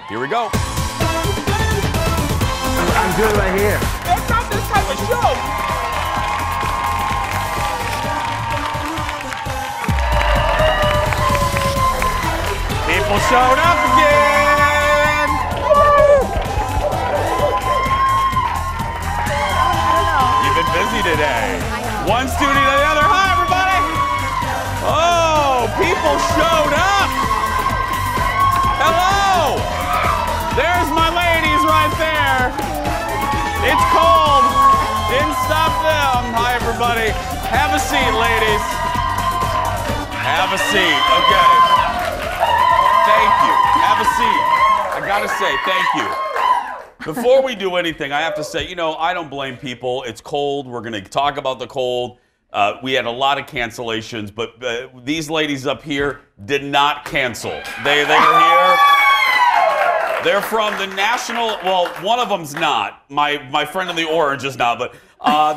Here we go. I'm good right here. That's not this type of show. People showed up again. You've been busy today. One student to the other. Hi, everybody. Oh, people showed up. Hello. There's my ladies right there. It's cold. Didn't stop them. Hi, everybody. Have a seat, ladies. Have a seat. Okay. Thank you. Have a seat. I gotta say, thank you. Before we do anything, I have to say, I don't blame people. It's cold. We're gonna talk about the cold. We had a lot of cancellations, but these ladies up here did not cancel. They are here. They're from the national. Well, one of them's not. My friend in the orange is not, but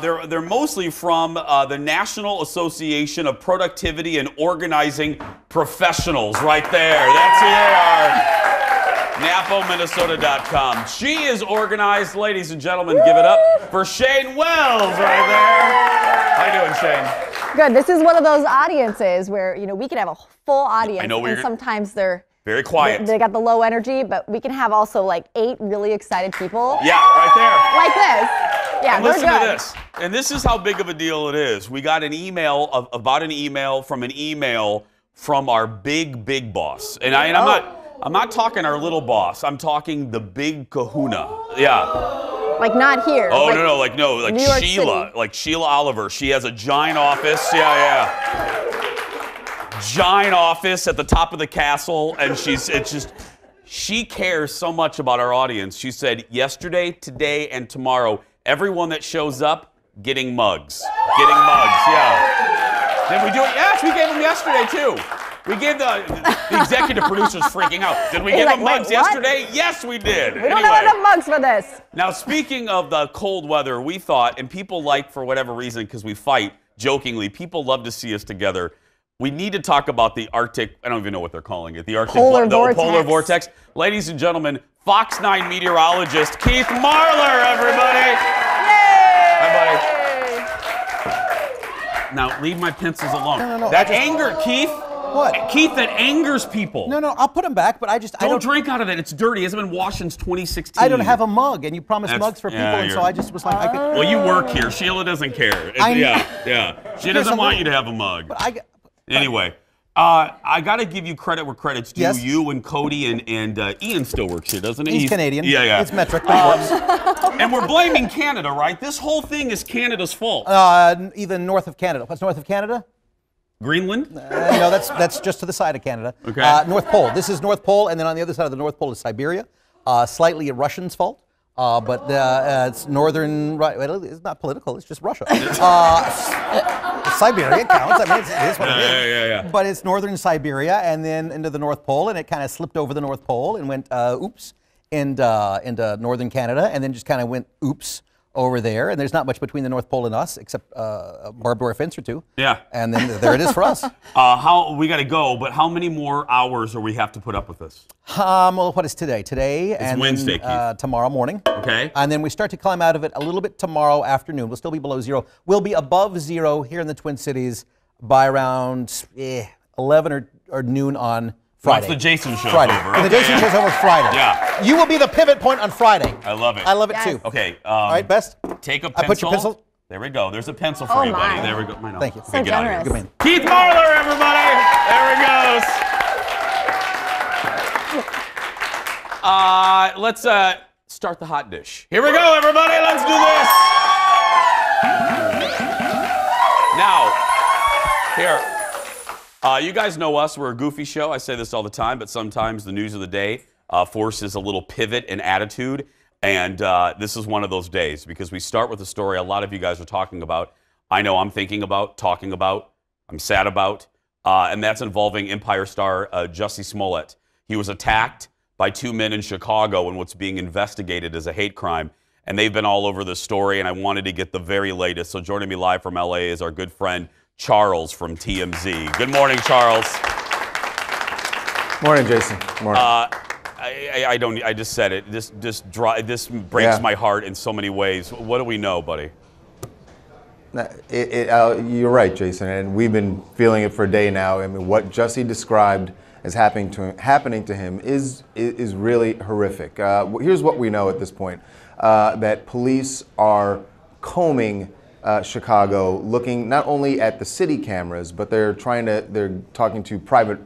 they're mostly from the National Association of Productivity and Organizing Professionals. Right there. That's who they are. NapoMinnesota.com. She is organized, ladies and gentlemen. Give it up for Shane Wells right there. How you doing, Shane? Good. This is one of those audiences where we can have a full audience, I know and sometimes they're very quiet. They got the low energy, but we can have also like 8 really excited people. Yeah, right there. Like this. Yeah, and listen to this. And this is how big of a deal it is. We got an email about an email from our big boss. And I'm not talking our little boss. I'm talking the big kahuna. Yeah. Like not here. Oh, like Sheila. City. Like Sheila Oliver. She has a giant office. Yeah. Giant office at the top of the castle. And she cares so much about our audience. She said, yesterday, today, and tomorrow, everyone that shows up, getting mugs. Yeah. Did we do it? Yes, we gave them yesterday, too. We gave the executive producers freaking out. Did we give them mugs yesterday? Yes, we did. We don't have enough mugs for this. Now, speaking of the cold weather, we thought, and people like, for whatever reason, because we fight, jokingly, people love to see us together. We need to talk about the Arctic, I don't even know what they're calling it, the Arctic polar vortex. Ladies and gentlemen, Fox 9 meteorologist Keith Marler, everybody. Yay! Hi, buddy. Now, leave my pencils alone. No. That anger, Keith. What? Keith, that angers people. No, I'll put them back, but I don't drink out of it. It's dirty. It hasn't been washed since 2016. I don't have a mug, and you promised mugs for people, and so I just was like, I could. Well, you work here. Sheila doesn't care. Yeah. She doesn't want you to have a mug. Anyway, I got to give you credit where credit's due. Yes. You and Cody and Ian still works here, doesn't he? He's Canadian. Yeah. It's metric. That works. And we're blaming Canada, right? This whole thing is Canada's fault. Even north of Canada. What's north of Canada? Greenland? No, that's just to the side of Canada. Okay. North Pole. This is North Pole, and then on the other side of the North Pole is Siberia. Slightly a Russian's fault, but it's northern. Well, it's not political. It's just Russia. Siberia counts. I mean, it is what it is. Yeah. But it's northern Siberia, and then into the North Pole, and it kind of slipped over the North Pole and went oops into northern Canada, and then just kind of went oops over there, and there's not much between the North Pole and us except a barbed wire fence or two. Yeah. And then there it is for us. We got to go, but how many more hours do we have to put up with this? Well, what is today? Today it's and Wednesday, then, tomorrow morning. Okay. And then we start to climb out of it a little bit tomorrow afternoon. We'll still be below zero. We'll be above zero here in the Twin Cities by around 11 or noon on Friday. Once the Jason show's Friday. over. And the Jason show's over Friday. Yeah. You will be the pivot point on Friday. I love it. I love it too. Okay. All right, Best. Take a pencil. I put your pencil. There we go. There's a pencil for you, buddy. There we go. Thank you. So generous. Good man. Keith Marler, everybody. There he goes. Let's start the hot dish. Here we go, everybody. Let's do this. Now, here. You guys know us. We're a goofy show. I say this all the time, but sometimes the news of the day forces a little pivot in attitude. And this is one of those days because we start with a story a lot of you guys are talking about. I know I'm thinking about, talking about, I'm sad about, and that's involving Empire star Jussie Smollett. He was attacked by 2 men in Chicago in what's being investigated as a hate crime. And they've been all over this story, and I wanted to get the very latest. So joining me live from LA is our good friend, Charles from TMZ. Good morning, Charles. Morning, Jason. Morning. I don't. I just said it. This breaks my heart in so many ways. What do we know, buddy? You're right, Jason, and we've been feeling it for a day now. I mean, what Jussie described as happening to him is really horrific. Here's what we know at this point: that police are combing Chicago, looking not only at the city cameras, but they're talking to private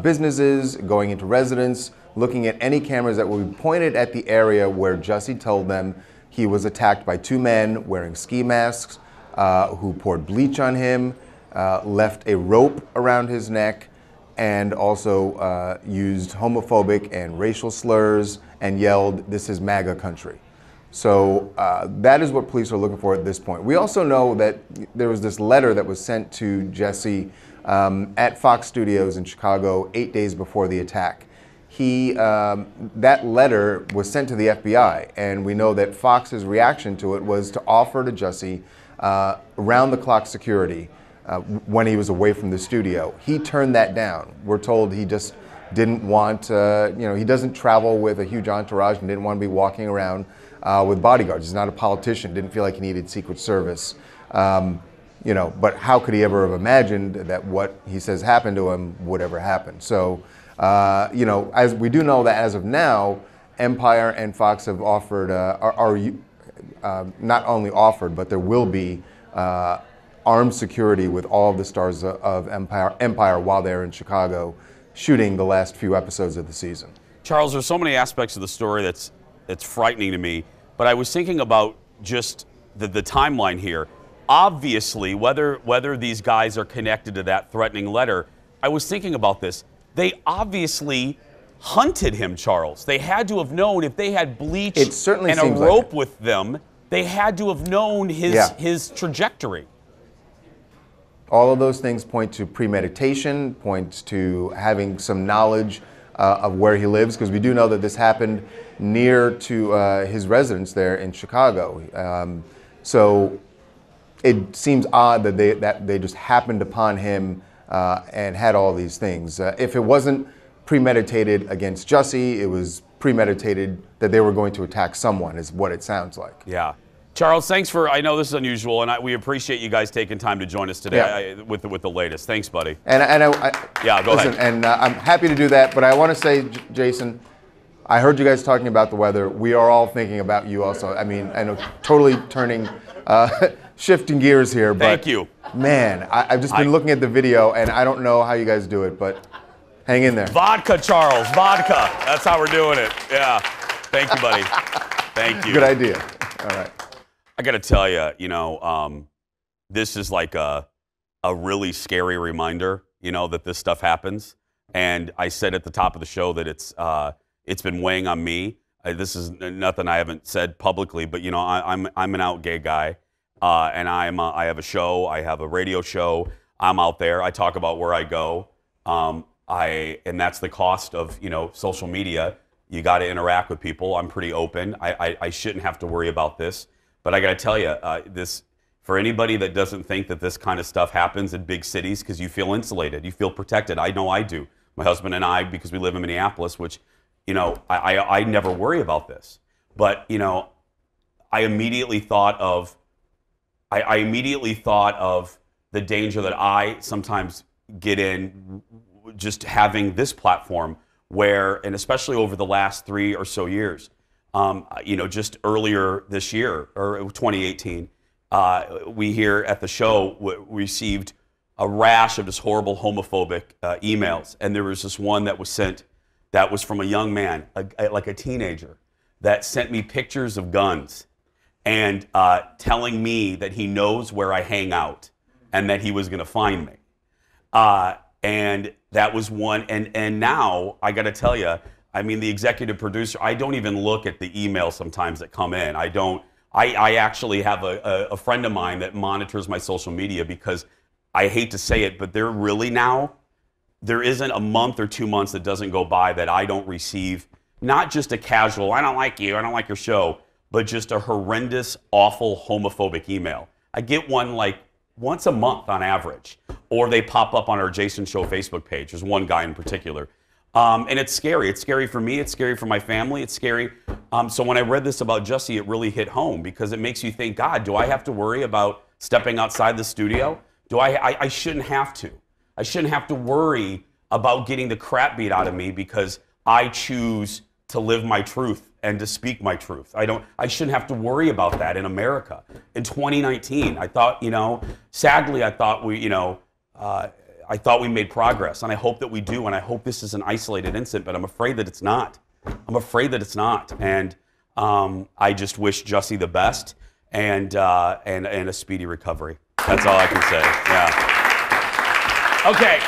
businesses, going into residents, looking at any cameras that will be pointed at the area where Jussie told them he was attacked by two men wearing ski masks, who poured bleach on him, left a rope around his neck, and also used homophobic and racial slurs and yelled, "This is MAGA country." So that is what police are looking for at this point. We also know that there was this letter that was sent to Jussie at Fox Studios in Chicago 8 days before the attack. That letter was sent to the FBI, and we know that Fox's reaction to it was to offer to Jussie round-the-clock security when he was away from the studio. He turned that down. We're told he just didn't want, he doesn't travel with a huge entourage and didn't want to be walking around with bodyguards. He's not a politician, didn't feel like he needed Secret Service. But how could he ever have imagined that what he says happened to him would ever happen? So, as we do know that as of now, Empire and Fox have offered, not only offered, but there will be armed security with all of the stars of Empire while they're in Chicago shooting the last few episodes of the season. Charles, there's so many aspects of the story that's frightening to me, but I was thinking about just the timeline here. Obviously, whether these guys are connected to that threatening letter, I was thinking about this. They obviously hunted him, Charles. They had to have known if they had bleach and a rope with them, they had to have known his trajectory. All of those things point to premeditation, point to having some knowledge of where he lives, because we do know that this happened near to his residence there in Chicago. So it seems odd that they just happened upon him and had all these things. If it wasn't premeditated against Jussie, it was premeditated that they were going to attack someone, is what it sounds like. Yeah. Charles, thanks for, I know this is unusual, and we appreciate you guys taking time to join us today with the latest. Thanks, buddy. Yeah, go ahead. And I'm happy to do that, but I want to say, Jason, I heard you guys talking about the weather. We are all thinking about you also. I mean, I know, totally turning, shifting gears here, but thank you. Man, I've just been looking at the video, and I don't know how you guys do it, but hang in there. Vodka, Charles, vodka. That's how we're doing it. Yeah. Thank you, buddy. Thank you. Good idea. All right. I got to tell you, this is like a really scary reminder, that this stuff happens. And I said at the top of the show that it's been weighing on me. This is nothing I haven't said publicly, but I'm an out gay guy, and I have a show. I have a radio show. I'm out there. I talk about where I go. And that's the cost of social media. You got to interact with people. I'm pretty open. I shouldn't have to worry about this. But I got to tell you, for anybody that doesn't think that this kind of stuff happens in big cities, because you feel insulated, you feel protected. I know I do. My husband and I, because we live in Minneapolis, which, I never worry about this. But, I immediately thought of the danger that I sometimes get in just having this platform where, and especially over the last 3 or so years, just earlier this year, or 2018, we here at the show received a rash of just horrible homophobic emails. And there was this one that was sent that was from a young man, like a teenager, that sent me pictures of guns and telling me that he knows where I hang out and that he was going to find me. And that was one. And now, I got to tell you, I mean, the executive producer, I don't even look at the emails sometimes that come in. I actually have a friend of mine that monitors my social media, because I hate to say it, but there isn't a month or 2 months that doesn't go by that I don't receive not just a casual, I don't like you, I don't like your show, but just a horrendous, awful, homophobic email. I get one like once a month on average, or they pop up on our Jason Show Facebook page. There's one guy in particular. And it's scary. It's scary for me. It's scary for my family. It's scary. So when I read this about Jussie, it really hit home because it makes you think, God, do I have to worry about stepping outside the studio? I shouldn't have to. I shouldn't have to worry about getting the crap beat out of me because I choose to live my truth and to speak my truth. I shouldn't have to worry about that in America. In 2019, I thought, sadly, I thought I thought we made progress, and I hope that we do, and I hope this is an isolated incident, but I'm afraid that it's not. I'm afraid that it's not, and I just wish Jussie the best and a speedy recovery. That's all I can say. Yeah. Okay.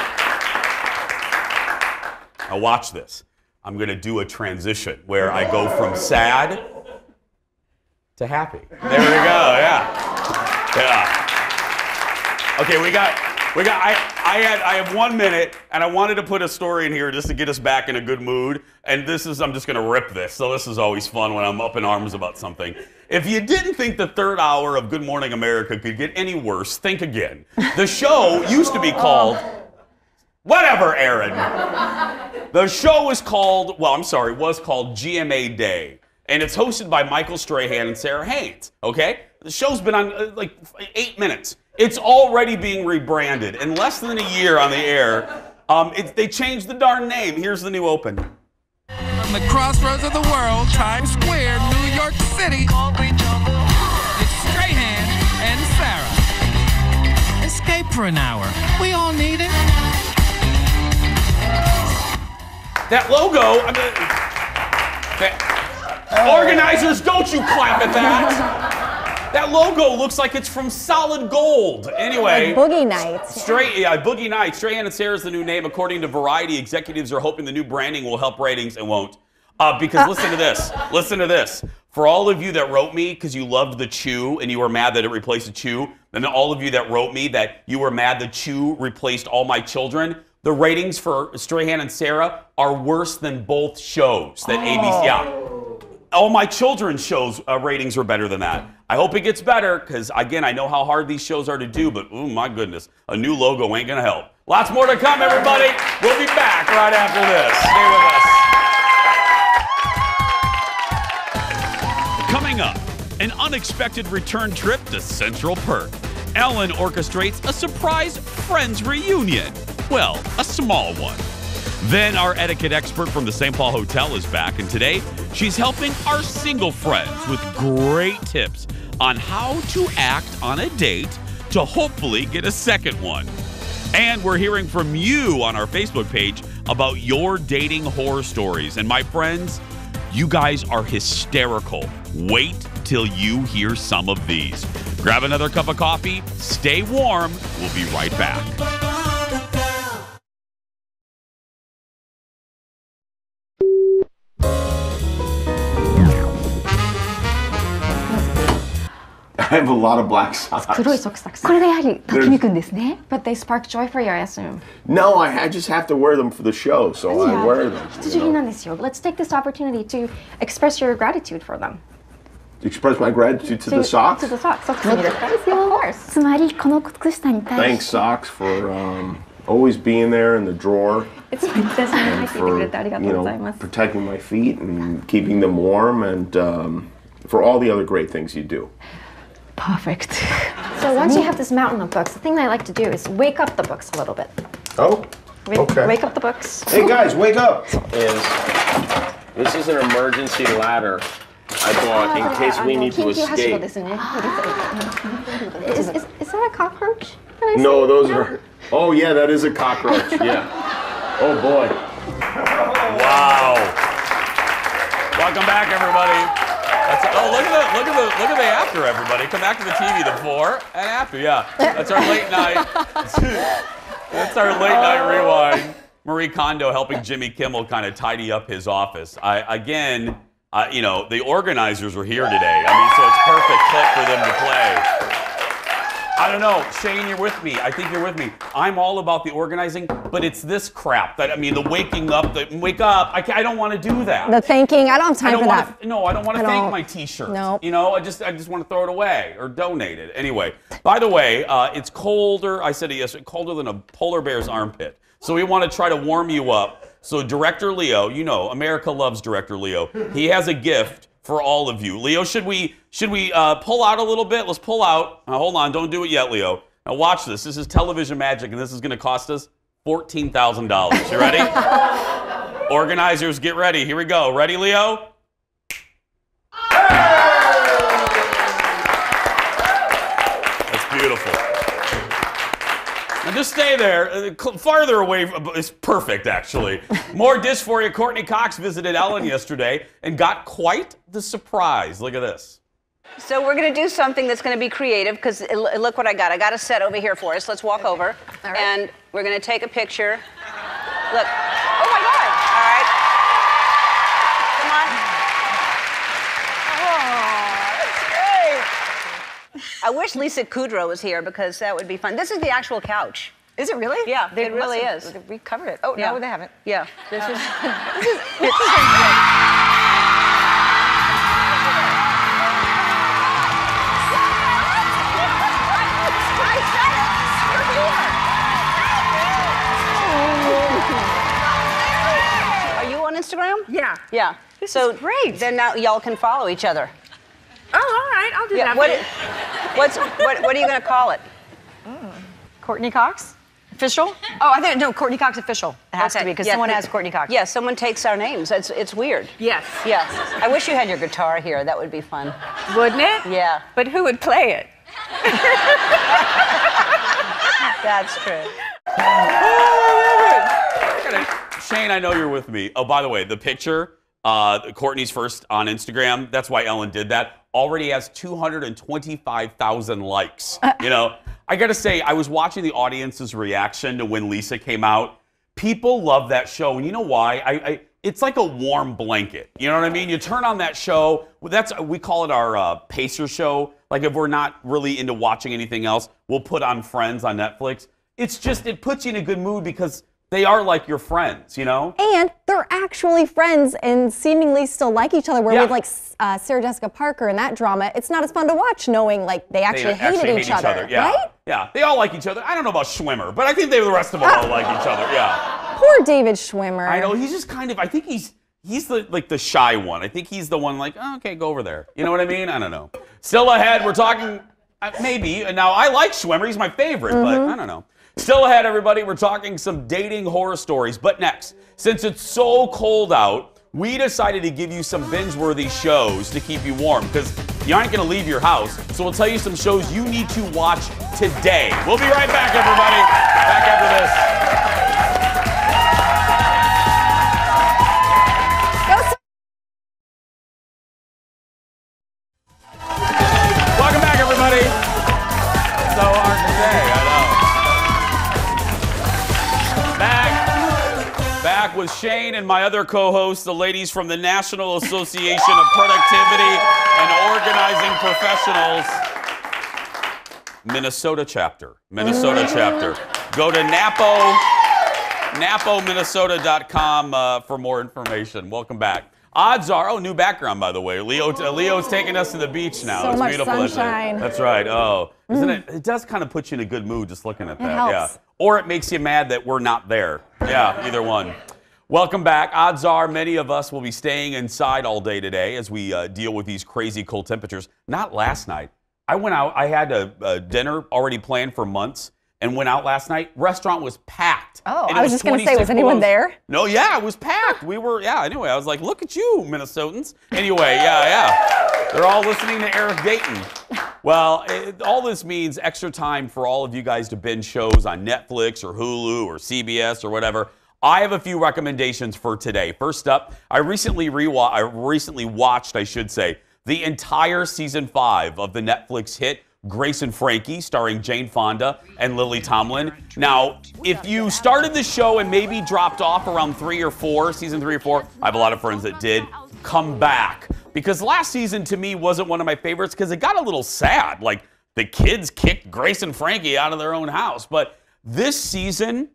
Now watch this. I'm going to do a transition where I go from sad to happy. There we go. Yeah. Yeah. Okay, I have 1 minute, and I wanted to put a story in here just to get us back in a good mood. And I'm just going to rip this. So this is always fun when I'm up in arms about something. If you didn't think the third hour of Good Morning America could get any worse, think again. The show used to be called, whatever, Aaron. The show was called GMA Day. And it's hosted by Michael Strahan and Sarah Haynes, okay? The show's been on like 8 minutes. It's already being rebranded. In less than a year on the air, they changed the darn name. Here's the new open. From the crossroads of the world, Times Square, New York City, it's Strahan and Sarah. Escape for an hour. We all need it. That logo, organizers, don't you clap at that. That logo looks like it's from solid gold. Anyway. Like Boogie Nights. Boogie Nights. Strahan and Sarah is the new name. According to Variety, executives are hoping the new branding will help ratings and won't. Because listen to this. Listen to this. For all of you that wrote me because you loved the Chew and you were mad that it replaced the Chew, and then all of you that wrote me that you were mad the Chew replaced All My Children, the ratings for Strahan and Sarah are worse than both shows that ABC. Yeah. All My Children's shows ratings were better than that. I hope it gets better because, again, I know how hard these shows are to do, but, oh, my goodness, a new logo ain't going to help. Lots more to come, everybody. We'll be back right after this. Stay with us. Coming up, an unexpected return trip to Central Perk. Ellen orchestrates a surprise Friends reunion. Well, a small one. Then our etiquette expert from the St. Paul Hotel is back, and today she's helping our single friends with great tips on how to act on a date to hopefully get a second one. And we're hearing from you on our Facebook page about your dating horror stories. And my friends, you guys are hysterical. Wait till you hear some of these. Grab another cup of coffee, stay warm. We'll be right back. I have a lot of black socks. 黒いソックスたくさん。これがやはりときめくんですね。But they spark joy for you, I assume. No, I just have to wear them for the show, so I wear them. 必需品なんですよ。Let's take this opportunity to express your gratitude for them. Express my gratitude to the socks? To the socks. ソックスにですか？Of course. つまりこの靴下に対 Thanks, socks, for always being there in the drawer. いつも靴下に入っていてくれてありがとうございます。Protecting my feet and keeping them warm and for all the other great things you do. Perfect. So once you have this mountain of books, the thing that I like to do is wake up the books a little bit. Oh, okay. Wake up the books. Hey guys, wake up! This is an emergency ladder I bought in case we need to escape. Is that a cockroach? No, those are... Oh yeah, that is a cockroach, yeah. Oh boy. Wow. Welcome back, everybody. Look at the after, everybody. Come back to the TV, the before and after, yeah. That's our late night. That's our late night rewind. Marie Kondo helping Jimmy Kimmel kind of tidy up his office. The organizers were here today. I mean, so it's perfect clip for them to play. I don't know, Shane, you're with me. I think you're with me. I'm all about the organizing, but it's this crap that, the waking up, wake up. I don't want to do that. The thanking, I don't have time for that. No, I don't want to thank my t-shirt. No. I just want to throw it away or donate it. Anyway, by the way, it's colder, I said it yesterday, colder than a polar bear's armpit. So we want to try to warm you up So Director Leo, you know, America loves Director Leo. He has a gift for all of you. Leo, should we pull out a little bit? Let's pull out. Hold on, don't do it yet, Leo. Now watch this. This is television magic, and this is going to cost us $14,000. You ready? Organizers, get ready. Here we go. Ready, Leo? That's beautiful. Now just stay there. Farther away is perfect, actually. More dish for you. Courtney Cox visited Ellen yesterday and got quite the surprise. Look at this. So we're going to do something that's going to be creative, because look what I got. I got a set over here for us. Let's walk over. All right. And we're going to take a picture. Look. Oh, my God. All right. Come on. Oh, that's great. I wish Lisa Kudrow was here, because that would be fun. This is the actual couch. Is it really? Yeah, it really is. We covered it. Oh, Yeah. no, they haven't. Yeah. This is... Instagram? Yeah. Yeah. This is great. Then now y'all can follow each other. Oh, all right. I'll do that. What are you going to call it? Courtney Cox? Official? Oh, I think, no, Courtney Cox official. It has to be, because someone has Courtney Cox. Yeah, someone takes our names. It's weird. Yes. Yes. I wish you had your guitar here. That would be fun. Wouldn't it? Yeah. But who would play it? That's true. Shane, I know you're with me. Oh, by the way, the picture, Courtney's first on Instagram, that's why Ellen did that, already has 225,000 likes. You know, I gotta say, I was watching the audience's reaction to when Lisa came out. People love that show, and you know why? It's like a warm blanket. You know what I mean? You turn on that show, we call it our pacer show. Like if we're not really into watching anything else, we'll put on Friends on Netflix. It's just, it puts you in a good mood because they are like your friends, you know? And they're actually friends and seemingly still like each other. Where with like Sarah Jessica Parker and that drama, it's not as fun to watch knowing like they actually hated each other. Yeah. Right? Yeah, they all like each other. I don't know about Schwimmer, but I think the rest of them all like each other. Yeah. Poor David Schwimmer. I know, he's just kind of, I think he's the shy one. I think he's the one like, oh, okay, go over there. You know what I mean? I don't know. Still ahead, we're talking, maybe, now I like Schwimmer, he's my favorite, but I don't know. Still ahead, everybody, we're talking some dating horror stories. But next, since it's so cold out, we decided to give you some binge-worthy shows to keep you warm, because you aren't going to leave your house. So we'll tell you some shows you need to watch today. We'll be right back, everybody. Back after this. Welcome back, everybody. So hard to say, I know. Back with Shane and my other co-hosts, the ladies from the National Association of Productivity and Organizing Professionals, Minnesota chapter. Go to napominnesota.com for more information. Welcome back. Odds are, new background, by the way. Leo's taking us to the beach now. So it's much beautiful, sunshine. That's right. Oh, isn't it? It does kind of put you in a good mood just looking at that. helps. Yeah. Or it makes you mad that we're not there. Yeah, either one. Welcome back. Odds are many of us will be staying inside all day today as we deal with these crazy cold temperatures. Not last night. I went out. I had a dinner already planned for months and went out last night. Restaurant was packed. Oh, And I it was just going to say, was 26 anyone below. there? No, yeah, it was packed. Anyway, I was like, look at you, Minnesotans. Anyway, yeah. They're all listening to Eric Dayton. Well, all this means extra time for all of you guys to binge shows on Netflix or Hulu or CBS or whatever. I have a few recommendations for today. First up, I recently watched, the entire season 5 of the Netflix hit Grace and Frankie, starring Jane Fonda and Lily Tomlin. Now, if you started the show and maybe dropped off around season 3 or 4, I have a lot of friends that did, come back. Because last season, to me, wasn't one of my favorites because it got a little sad. Like, the kids kicked Grace and Frankie out of their own house. But this season,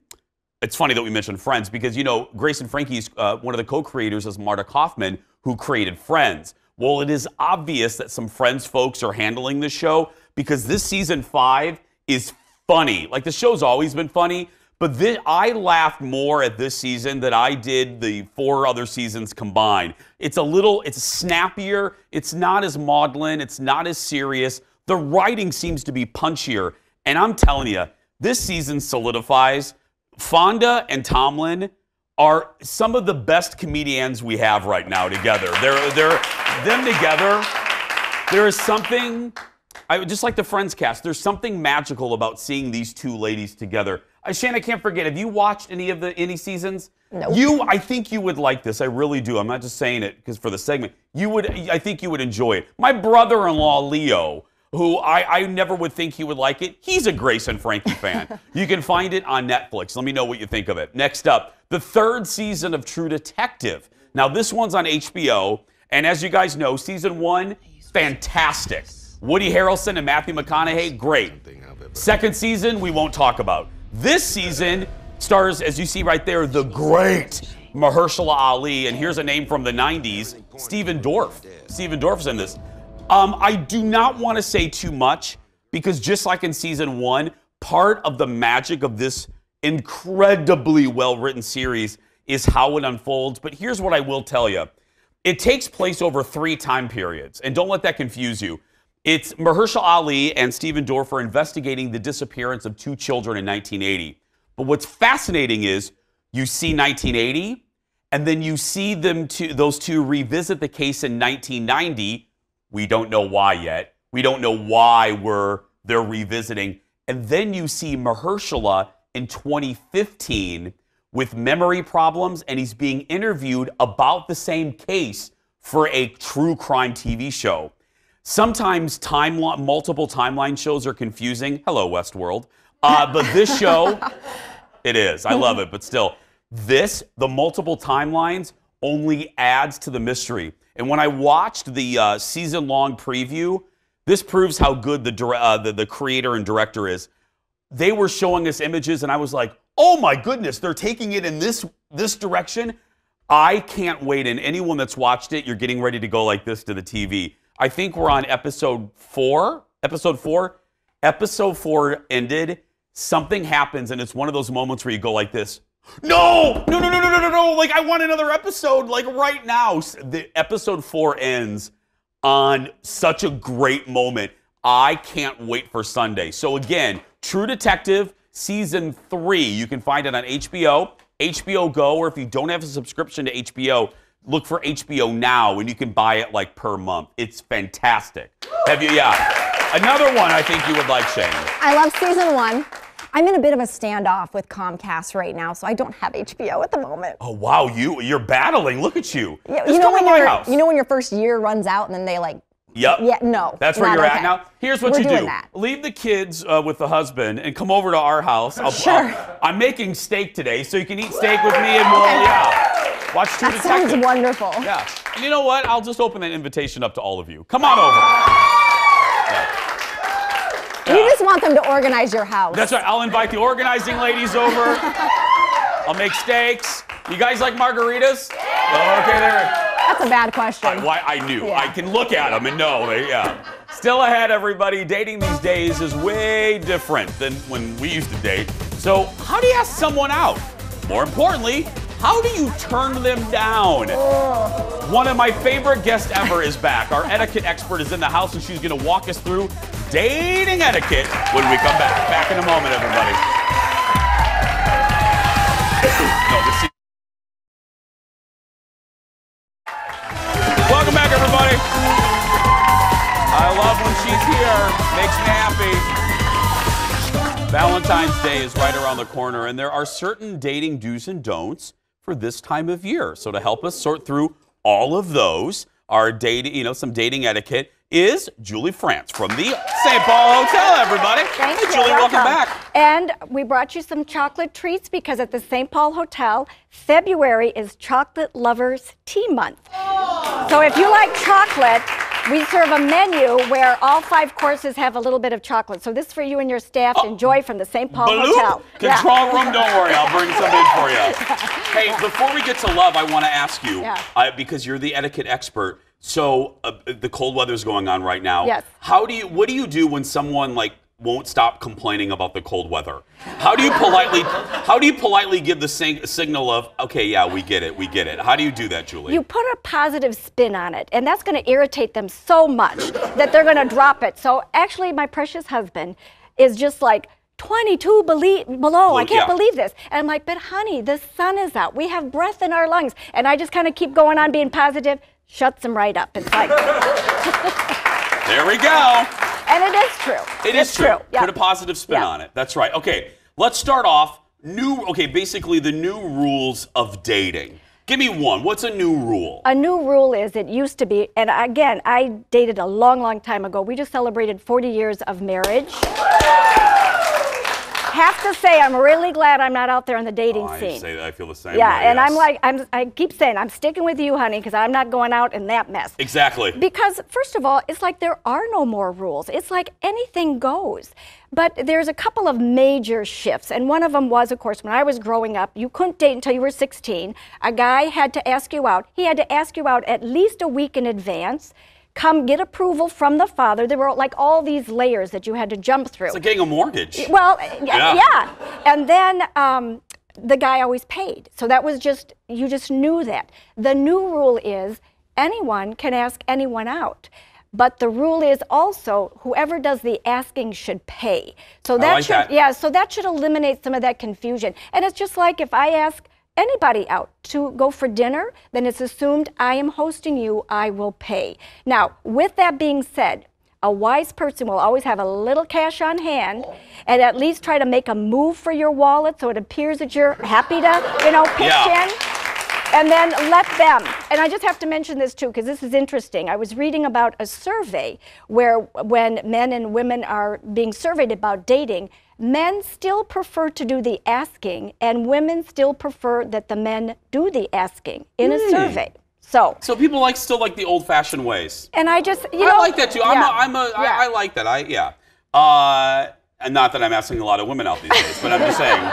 it's funny that we mentioned Friends because, Grace and Frankie's one of the co-creators is Marta Kaufman, who created Friends. Well, it is obvious that some Friends folks are handling this show because this season 5 is funny. Like, the show's always been funny, But I laughed more at this season than I did the 4 other seasons combined. It's snappier. It's not as maudlin. It's not as serious. The writing seems to be punchier. And I'm telling you, this season solidifies Fonda and Tomlin are some of the best comedians we have right now together. They're them together. There is something, just like the Friends cast, there's something magical about seeing these 2 ladies together. Shane, I can't forget, have you watched any seasons? No. I think you would like this. I really do. I'm not just saying it because for the segment. I think you would enjoy it. My brother-in-law, Leo, who I never would think he would like it, he's a Grace and Frankie fan. You can find it on Netflix. Let me know what you think of it. Next up, the 3rd season of True Detective. Now, this one's on HBO, and as you guys know, season 1, fantastic. Woody Harrelson and Matthew McConaughey, great. 2nd season, we won't talk about. This season stars, as you see right there, the great Mahershala Ali, and here's a name from the 90s, Stephen Dorff. Stephen Dorff's in this. I do not want to say too much because just like in season 1, part of the magic of this incredibly well-written series is how it unfolds. But here's what I will tell you. It takes place over 3 time periods, and don't let that confuse you. It's Mahershala Ali and Stephen Dorff are investigating the disappearance of 2 children in 1980. But what's fascinating is you see 1980, and then you see those two revisit the case in 1990. We don't know why yet. We don't know why they're revisiting. And then you see Mahershala in 2015 with memory problems, and he's being interviewed about the same case for a true crime TV show. Sometimes multiple timeline shows are confusing. Hello, Westworld. But this show, it is. I love it, but still. The multiple timelines only adds to the mystery. And when I watched the season-long preview, this proves how good the creator and director is. They were showing us images, and I was like, oh my goodness, they're taking it in this direction. I can't wait. And anyone that's watched it, you're getting ready to go like this to the TV. I think we're on episode 4. Episode 4 ended. Something happens, and it's one of those moments where you go like this. No! Like, I want another episode, like, right now. The episode 4 ends on such a great moment. I can't wait for Sunday. So, again, True Detective, Season 3. You can find it on HBO, HBO Go, or if you don't have a subscription to HBO, look for HBO Now, and you can buy it, like, per month. It's fantastic. Yeah. Another one I think you would like, Shane. I love Season 1. I'm in a bit of a standoff with Comcast right now, so I don't have HBO at the moment. Oh, wow, you're battling. Look at you. Yeah, you know when your first year runs out and then they like... Yep. Yeah, no. That's where you're at now. Here's what you do. Leave the kids with the husband and come over to our house. I'm making steak today, so you can eat steak with me and watch True Detective. That sounds wonderful. Yeah. And you know what? I'll just open that invitation up to all of you. Come on over. You just want them to organize your house. That's right. I'll invite the organizing ladies over. I'll make steaks. You guys like margaritas? Oh, okay, there. That's a bad question. I knew. Yeah. I can look at them and know. Still ahead, everybody. Dating these days is way different than when we used to date. So how do you ask someone out? More importantly, how do you turn them down? One of my favorite guests ever is back. Our etiquette expert is in the house, and she's going to walk us through dating etiquette when we come back. Back in a moment, everybody. Welcome back, everybody. I love when she's here. Makes me happy. Valentine's Day is right around the corner, and there are certain dating do's and don'ts for this time of year. So to help us sort through all of those, our some dating etiquette is Julie France from the St. Paul Hotel, everybody. Thank you. Julie, welcome back. And we brought you some chocolate treats because at the St. Paul Hotel, February is Chocolate Lovers Tea Month. So if you like chocolate, we serve a menu where all 5 courses have a little bit of chocolate. So this is for you and your staff to enjoy from the St. Paul Hotel. Control room, don't worry, I'll bring some in for you. Hey, before we get to love, I want to ask you, because you're the etiquette expert, so the cold weather's going on right now. Yes. What do you do when someone won't stop complaining about the cold weather. How do you politely give the signal of, okay, yeah, we get it. How do you do that, Julie? You put a positive spin on it, and that's going to irritate them so much that they're going to drop it. So actually, my precious husband is just like, 22 below. I can't believe this. And I'm like, but honey, the sun is out. We have breath in our lungs. And I just kind of keep going on being positive. Shuts them right up. It's like. There we go. And it is true. It is true. Yep. Put a positive spin on it. That's right. Okay, let's start off. Basically the new rules of dating. Give me one. What's a new rule? A new rule is, it used to be, and again, I dated a long, long time ago. We just celebrated 40 years of marriage. Have to say, I'm really glad I'm not out there in the dating scene. I feel the same Yeah, way, and yes. I keep saying, I'm sticking with you, honey, because I'm not going out in that mess. Exactly. Because, first of all, it's like there are no more rules. It's like anything goes. But there's a couple of major shifts, and one of them was, of course, when I was growing up, you couldn't date until you were 16. A guy had to ask you out. He had to ask you out at least a week in advance. Come get approval from the father. There were like all these layers that you had to jump through. It's like getting a mortgage. Well, yeah. And then the guy always paid. So that was just, you just knew that. The new rule is anyone can ask anyone out. But the rule is also whoever does the asking should pay. So that so that should eliminate some of that confusion. And it's just like if I ask anybody out to go for dinner, then it's assumed I am hosting you, I will pay. Now, with that being said, a wise person will always have a little cash on hand and at least try to make a move for your wallet so it appears that you're happy to, pitch in. And then let them. And I just have to mention this too, because this is interesting. I was reading about a survey where when men and women are being surveyed about dating, men still prefer to do the asking, and women still prefer that the men do the asking in a survey. So people still like the old-fashioned ways. And I just, I like that too. I like that. And not that I'm asking a lot of women out these days, but I'm just saying.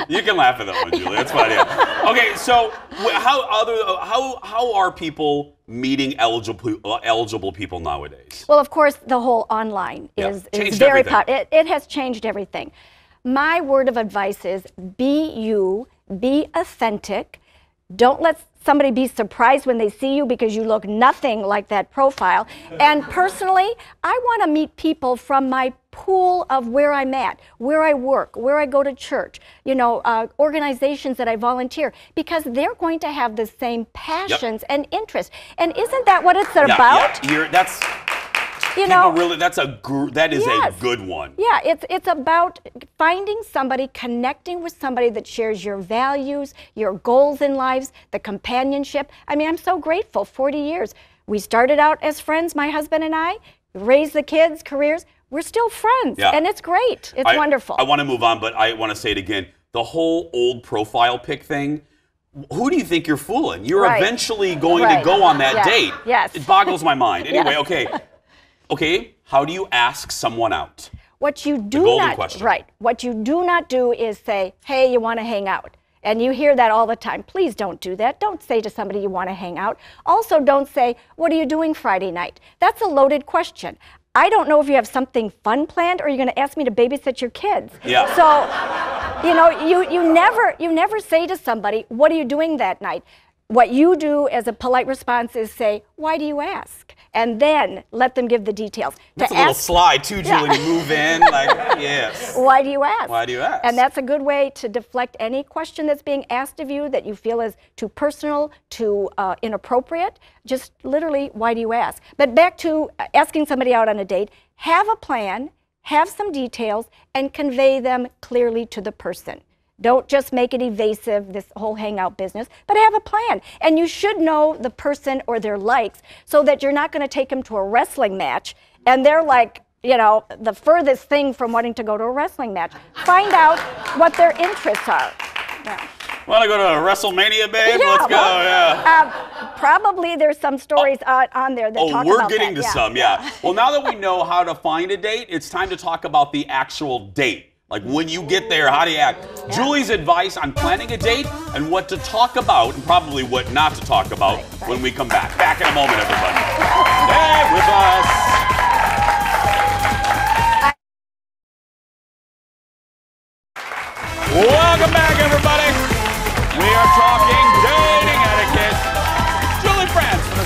You can laugh at that one, Julie. That's fine. Yeah. Okay, so how are people meeting eligible people nowadays? Well, of course, the whole online is very popular. It has changed everything. My word of advice is be you, be authentic. Don't let somebody be surprised when they see you because you look nothing like that profile. And personally, I want to meet people from my pool of where I'm at, where I work, where I go to church, organizations that I volunteer, because they're going to have the same passions and interests. And isn't that what it's about? That is a good one. Yeah, it's about finding somebody, connecting with somebody that shares your values, your goals in lives, the companionship. I mean, I'm so grateful. 40 years. We started out as friends, my husband and I, raised the kids, careers. We're still friends, and it's great. It's wonderful. I want to move on, but I want to say it again. The whole old profile pic thing, who do you think you're fooling? You're eventually going to go on that date. Yes. It boggles my mind. Anyway, okay, how do you ask someone out? What you do What you do not do is say, hey, you want to hang out? And you hear that all the time. Please don't do that. Don't say to somebody you want to hang out. Also, don't say, what are you doing Friday night? That's a loaded question. I don't know if you have something fun planned or you're going to ask me to babysit your kids. Yeah. So, you never say to somebody, what are you doing that night? What you do as a polite response is say, why do you ask? And then let them give the details. That's a little slide too, Julie, to move in. Yes. Why do you ask? Why do you ask? And that's a good way to deflect any question that's being asked of you that you feel is too personal, too inappropriate. Just literally, why do you ask? But back to asking somebody out on a date, have a plan, have some details, and convey them clearly to the person. Don't just make it evasive, this whole hangout business, but have a plan. And you should know the person or their likes so that you're not going to take them to a wrestling match and they're like, the furthest thing from wanting to go to a wrestling match. Find out what their interests are. Yeah. Want to go to WrestleMania, babe? Let's go, probably there's some stories on there that talk about that. We're getting to some, Well, now that we know how to find a date, it's time to talk about the actual date. Like when you get there, how do you act? Julie's advice on planning a date and what to talk about and probably what not to talk about when we come back. Back in a moment, everybody. Stay with us.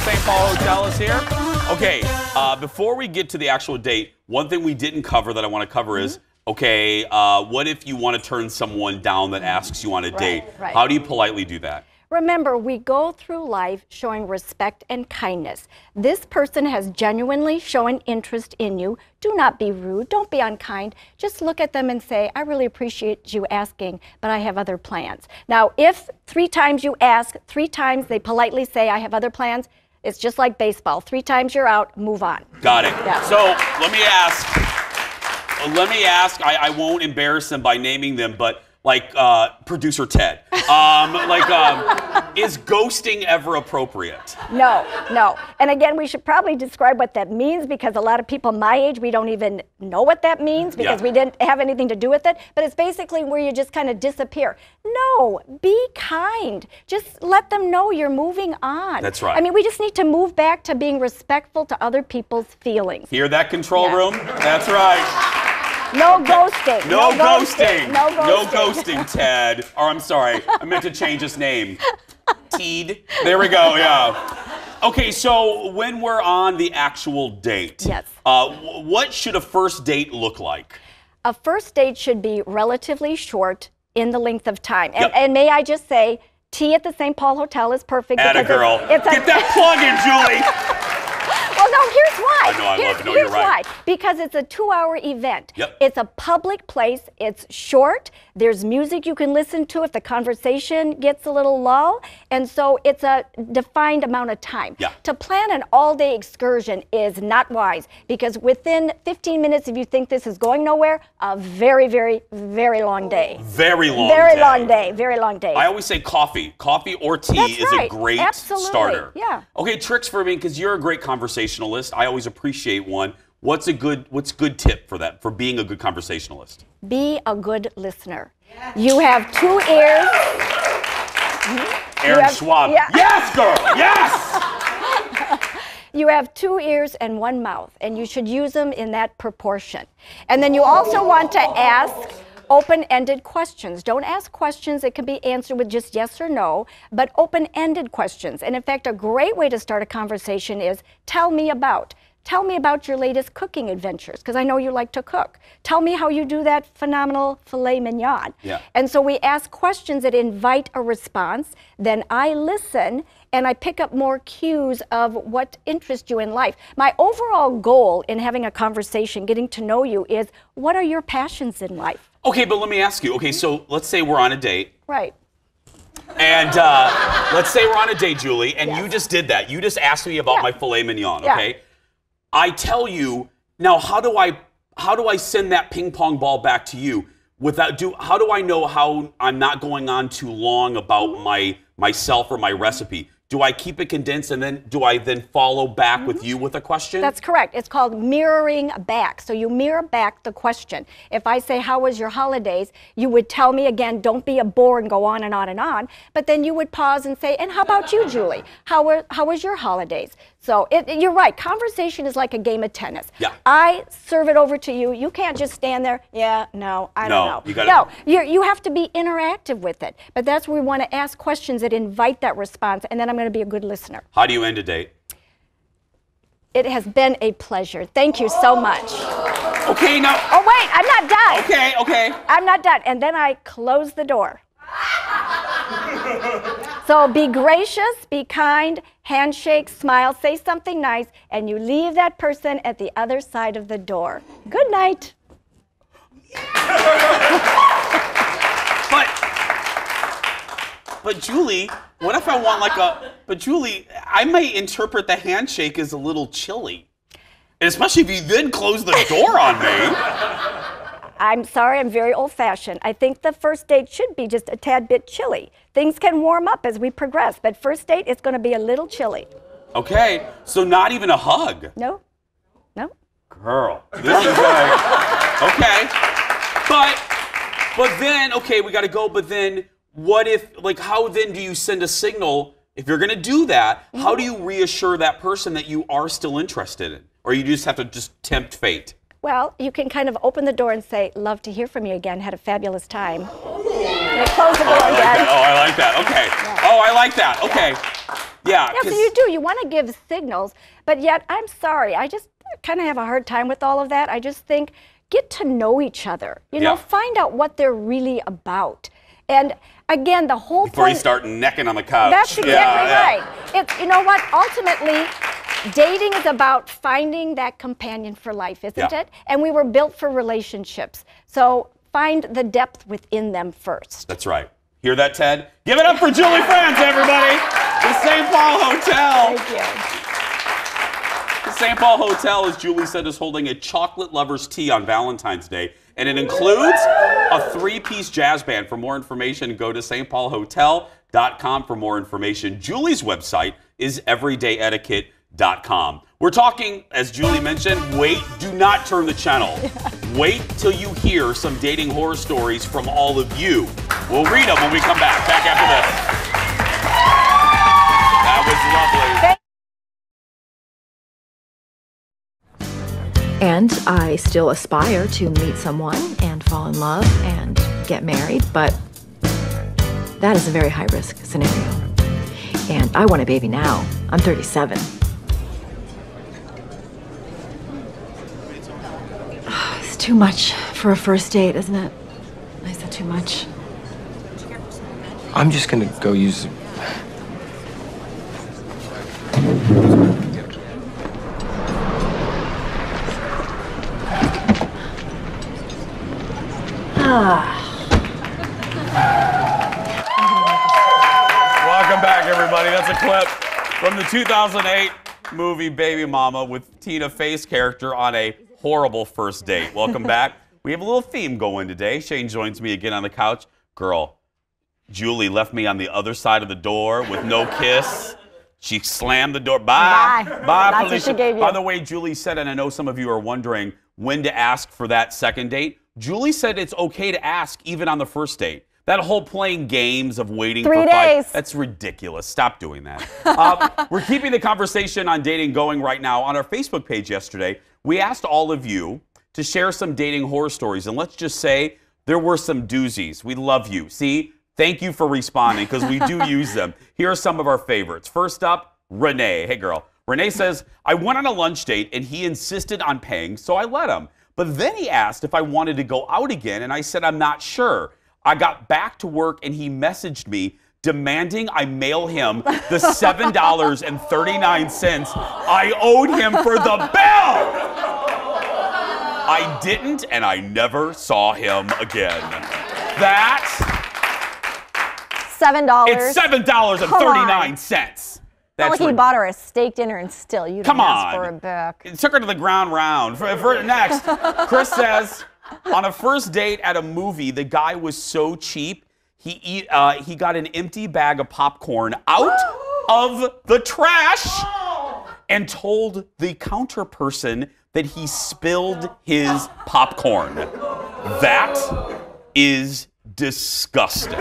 St. Paul Hotel is here. Okay, before we get to the actual date, one thing we didn't cover that I want to cover is, okay, what if you want to turn someone down that asks you on a date? Right. How do you politely do that? Remember, we go through life showing respect and kindness. This person has genuinely shown interest in you. Do not be rude. Don't be unkind. Just look at them and say, I really appreciate you asking, but I have other plans. Now, if 3 times you ask, 3 times they politely say, I have other plans, it's just like baseball. 3 times you're out, move on. Got it. Yeah. So let me ask, I won't embarrass them by naming them, but like producer Ted, is ghosting ever appropriate? No, no. And again, we should probably describe what that means, because a lot of people my age, we don't even know what that means because we didn't have anything to do with it. But it's basically where you just kind of disappear. No, be kind. Just let them know you're moving on. That's right. I mean, we just need to move back to being respectful to other people's feelings. Hear that, control room? That's right. No ghosting. No ghosting. No ghosting. No ghosting, Ted. Or I'm sorry, I meant to change his name. Teed. There we go, yeah. Okay, so when we're on the actual date, what should a first date look like? A first date should be relatively short in the length of time. And may I just say, tea at the St. Paul Hotel is perfect. Atta girl. Get that plug in, Julie. Well, no, here's why. I know, I love it. No, you're right. Why. Because it's a 2-hour event. Yep. It's a public place. It's short. There's music you can listen to if the conversation gets a little lull. And so it's a defined amount of time. Yeah. To plan an all-day excursion is not wise, because within 15 minutes, if you think this is going nowhere, a very, very, very long day. Very long Very long day. Very long day. I always say coffee. Coffee or tea is a great starter. Yeah. Okay, tricks for me, because you're a great conversationalist. I always appreciate one. What's good tip for that, for being a good conversationalist? Be a good listener. You have 2 ears. Aaron Schwab. Yeah. Yes, girl. Yes. You have 2 ears and 1 mouth, and you should use them in that proportion. And then you also want to ask open-ended questions. Don't ask questions that can be answered with just yes or no, but open-ended questions. And in fact, a great way to start a conversation is, tell me about your latest cooking adventures, because I know you like to cook. Tell me how you do that phenomenal filet mignon. Yeah. And so we ask questions that invite a response. Then I listen, and I pick up more cues of what interests you in life. My overall goal in having a conversation, getting to know you, is what are your passions in life? Okay, but let me ask you. Okay, so let's say we're on a date. Right. And let's say we're on a date, Julie, and you just did that. You just asked me about my filet mignon, okay? Yeah. I tell you, now how do I send that ping pong ball back to you how do I know how I'm not going on too long about myself or my recipe? Do I keep it condensed, and then do I follow back with you with a question? That's correct. It's called mirroring back. So you mirror back the question. If I say, how was your holidays? You would tell me again, don't be a bore and go on and on and on. But then you would pause and say, and how about you, Julie? How was your holidays? So you're right. Conversation is like a game of tennis. Yeah. I serve it over to you. You can't just stand there. Yeah, no, I don't know. You have to be interactive with it. But that's where we want to ask questions that invite that response, and then I'm going to be a good listener. How do you end a date? It has been a pleasure. Thank you so much. Okay, now. Oh, wait, I'm not done. Okay. I'm not done. And then I close the door. So be gracious, be kind, handshake, smile, say something nice, and you leave that person at the other side of the door. Good night. But Julie, what if I want but Julie, I might interpret the handshake as a little chilly. And especially if you then close the door on me. I'm sorry, I'm very old-fashioned. I think the first date should be just a tad bit chilly. Things can warm up as we progress, but first date is going to be a little chilly. Okay, so not even a hug? No. Girl, this is okay. But then, okay, we got to go, but then what if, how then do you send a signal? If you're going to do that, how do you reassure that person that you are still interested in? Or you just have to tempt fate? Well, you can kind of open the door and say, love to hear from you again, had a fabulous time. And close the door again. Oh, I like that. Okay. Yeah. Oh, I like that. Okay. Yeah. Yeah, so you do. You want to give signals, but yet, I'm sorry, I just kind of have a hard time with all of that. I just think, get to know each other. You know, find out what they're really about. And again, the whole Before point... you start necking on the couch. That's exactly right. It's, you know what? Ultimately, dating is about finding that companion for life, isn't it? And we were built for relationships. So find the depth within them first. That's right. Hear that, Ted? Give it up for Julie France, everybody. The St. Paul Hotel. Thank you. The St. Paul Hotel, as Julie said, is holding a chocolate lover's tea on Valentine's Day. And it includes a 3-piece jazz band. For more information, go to stpaulhotel.com for more information. Julie's website is everydayetiquette.com. We're talking, as Julie mentioned, wait, do not turn the channel. Wait till you hear some dating horror stories from all of you. We'll read them when we come back. Back after this. That was lovely. And I still aspire to meet someone and fall in love and get married, but that is a very high-risk scenario. And I want a baby now. I'm 37. It's too much for a first date, isn't it? I said too much. I'm just gonna go use... Welcome back, everybody. That's a clip from the 2008 movie Baby Mama with Tina Fey's character on a horrible first date. Welcome back. We have a little theme going today. Shane joins me again on the couch. Girl, Julie left me on the other side of the door with no kiss. She slammed the door. Bye. Bye, That's Felicia. what she gave you. By the way, Julie said, and I know some of you are wondering when to ask for that second date. Julie said it's okay to ask even on the first date. That whole playing games of waiting 3 for 5 days. that's ridiculous. Stop doing that. We're keeping the conversation on dating going right now. On our Facebook page yesterday, we asked all of you to share some dating horror stories. And let's just say there were some doozies. We love you. See, thank you for responding because we do use them. Here are some of our favorites. First up, Renee. Hey, girl. Renee says, I went on a lunch date and he insisted on paying, so I let him. But then he asked if I wanted to go out again, and I said, I'm not sure. I got back to work, and he messaged me demanding I mail him the $7.39 I owed him for the bill. I didn't, and I never saw him again. That... $7. It's $7.39. Not like he bought her a steak dinner and still you didn't ask for it back. It took her to the ground round. For next, Chris says, on a first date at a movie, the guy was so cheap, he got an empty bag of popcorn out of the trash and told the counter person that he spilled his popcorn. That is disgusting.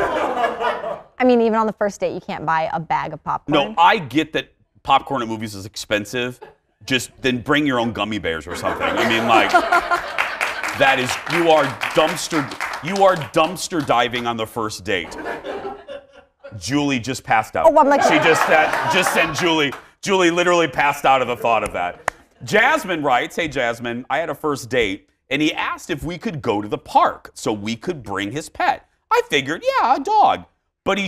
I mean, even on the first date, you can't buy a bag of popcorn. No, I get that popcorn at movies is expensive. Just then bring your own gummy bears or something. I mean, like, that is, you are dumpster diving on the first date. Julie just passed out. Oh, I'm like, she just sent Julie. Julie literally passed out of the thought of that. Jasmine writes, hey, Jasmine, I had a first date, and he asked if we could go to the park so we could bring his pet. I figured, yeah, a dog. But he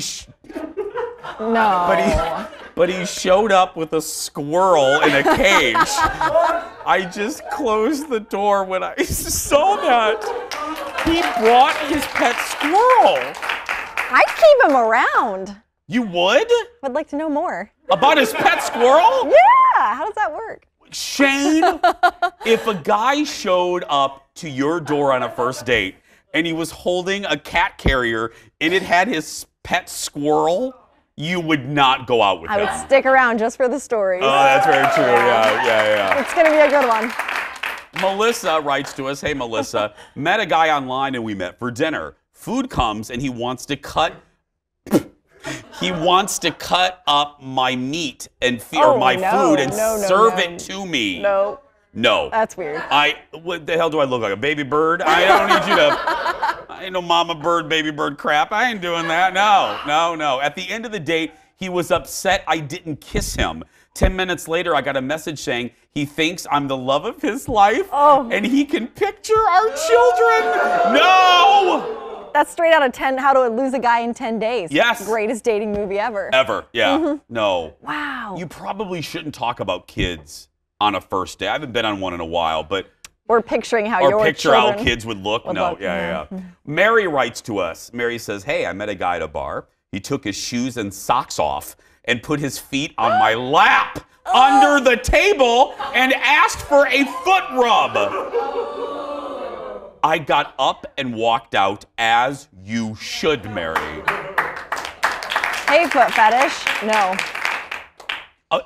showed up with a squirrel in a cage. I just closed the door when I saw that. He brought his pet squirrel. I'd keep him around. You would? I'd like to know more. About his pet squirrel? Yeah, how does that work? Shane, if a guy showed up to your door on a first date and he was holding a cat carrier and it had his pet squirrel, you would not go out with him. I would stick around just for the stories. Oh, that's very true. Yeah. It's gonna be a good one. Melissa writes to us, hey Melissa, met a guy online and we met for dinner. Food comes and he wants to cut up my meat and food and serve it to me. No. That's weird. What the hell do I look like? A baby bird? I don't need you to... I ain't no mama bird, baby bird crap. I ain't doing that. No. At the end of the date, He was upset I didn't kiss him. 10 minutes later, I got a message saying he thinks I'm the love of his life and he can picture our children. No! That's straight out of 10, How to Lose a Guy in 10 Days. Yes. Greatest dating movie ever. Ever, yeah. No. Wow. You probably shouldn't talk about kids on a first day. I haven't been on one in a while, but... Or picturing how your picture children how kids would look. look, Yeah. Mary writes to us. Mary says, hey, I met a guy at a bar. He took his shoes and socks off and put his feet on my lap under the table and asked for a foot rub. I got up and walked out, as you should, Mary. Hey, foot fetish. No.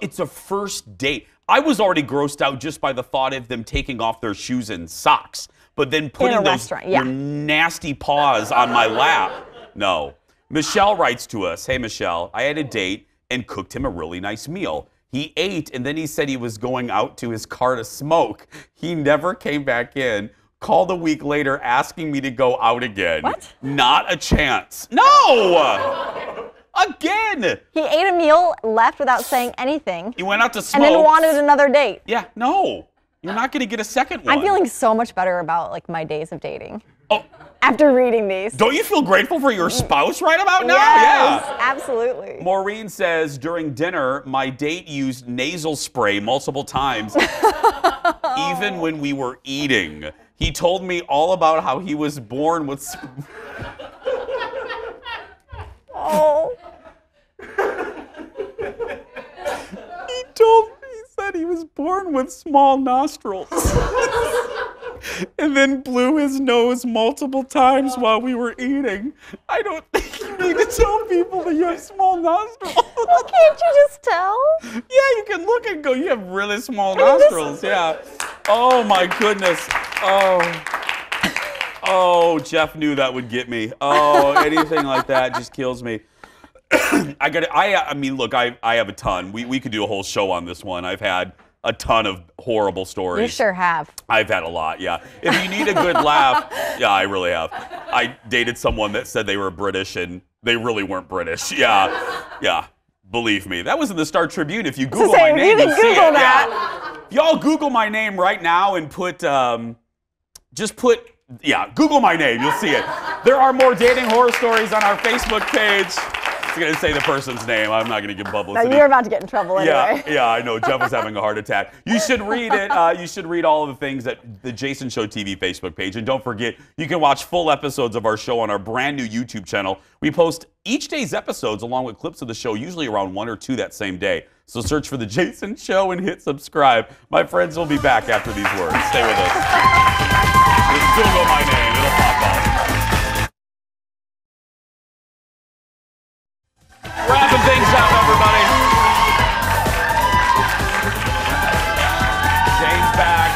It's a first date. I was already grossed out just by the thought of them taking off their shoes and socks, but then putting those your nasty paws on my lap. No. Michelle writes to us, hey, Michelle, I had a date and cooked him a really nice meal. He ate, and then he said he was going out to his car to smoke. He never came back in. Called a week later asking me to go out again. What? Not a chance. No! Again! He ate a meal, left without saying anything. He went out to smoke. And then wanted another date. Yeah, no. You're not going to get a second one. I'm feeling so much better about like my days of dating. Oh. After reading these. Don't you feel grateful for your spouse right about now? Yes, Yeah. absolutely. Maureen says, during dinner, my date used nasal spray multiple times, even when we were eating. He told me all about how he was born with... Oh. He said he was born with small nostrils. And then blew his nose multiple times while we were eating. I don't think you need to tell people that you have small nostrils. Well, can't you just tell? Yeah, you can look and go, you have really small nostrils. Yeah. Oh, my goodness. Oh, Jeff knew that would get me. Oh, anything like that just kills me. I mean, look, I have a ton. We could do a whole show on this one. I've had a ton of horrible stories. You sure have. I've had a lot, yeah. If you need a good laugh, yeah, I really have. I dated someone that said they were British and they really weren't British. Yeah. Believe me. That was in the Star Tribune. If you Google my name, you'll see it. Yeah. Y'all Google my name right now and put, Google my name. You'll see it. There are more dating horror stories on our Facebook page. I was going to say the person's name. I'm not going to give publicity. No, you're about to get in trouble anyway. Yeah, I know. Jeff was having a heart attack. You should read it. You should read all of the things at the Jason Show TV Facebook page. And don't forget, you can watch full episodes of our show on our brand new YouTube channel. We post each day's episodes along with clips of the show, usually around 1 or 2 that same day. So search for The Jason Show and hit subscribe. My friends will be back after these words. Stay with us. Just Google my name. It'll pop up. Wrapping things up, everybody. Jane's back.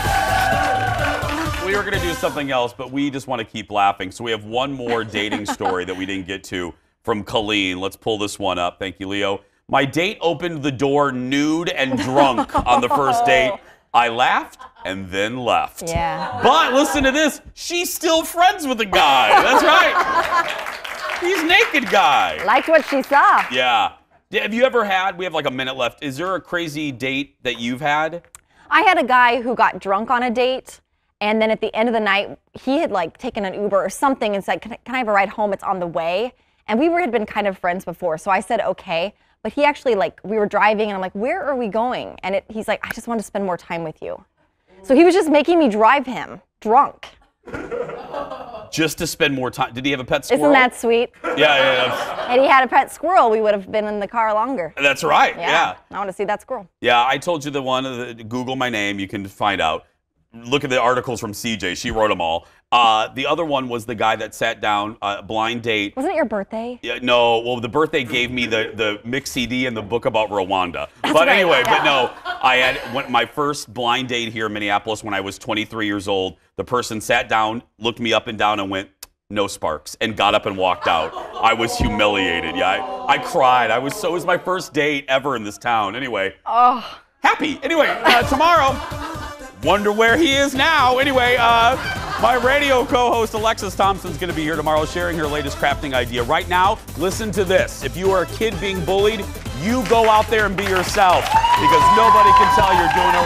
We were going to do something else, but we just want to keep laughing. So we have one more dating story that we didn't get to from Colleen. Let's pull this one up. Thank you, Leo. My date opened the door nude and drunk on the first date. I laughed and then left. Yeah. But listen to this. She's still friends with the guy. That's right. He's naked guy. Liked what she saw. Yeah. Have you ever had, we have like a minute left, is there a crazy date that you've had? I had a guy who got drunk on a date, and then at the end of the night, he had like taken an Uber or something and said, can I have a ride home? It's on the way. And we had been kind of friends before, so I said, okay. But he actually, like, we were driving, and I'm like, where are we going? And he's like, I just want to spend more time with you. So he was just making me drive him, drunk. Just to spend more time. Did he have a pet squirrel? Isn't that sweet? Yeah. Had he had a pet squirrel, we would have been in the car longer. That's right, yeah. I want to see that squirrel. Yeah, I told you the one, Google my name, you can find out. Look at the articles from CJ, she wrote them all. The other one was the guy that sat down, blind date. Wasn't it your birthday? Yeah, no, well, the birthday gave me the mix CD and the book about Rwanda. That's but right, anyway, yeah. but no, I had my first blind date here in Minneapolis when I was 23 years old. The person sat down, looked me up and down and went, no sparks, and got up and walked out. I was humiliated. Yeah, I cried. It was my first date ever in this town. Anyway, happy. Anyway, tomorrow, wonder where he is now. Anyway, my radio co-host Alexis Thompson's going to be here tomorrow sharing her latest crafting idea. Right now, listen to this. If you are a kid being bullied, You go out there and be yourself because nobody can tell you're doing it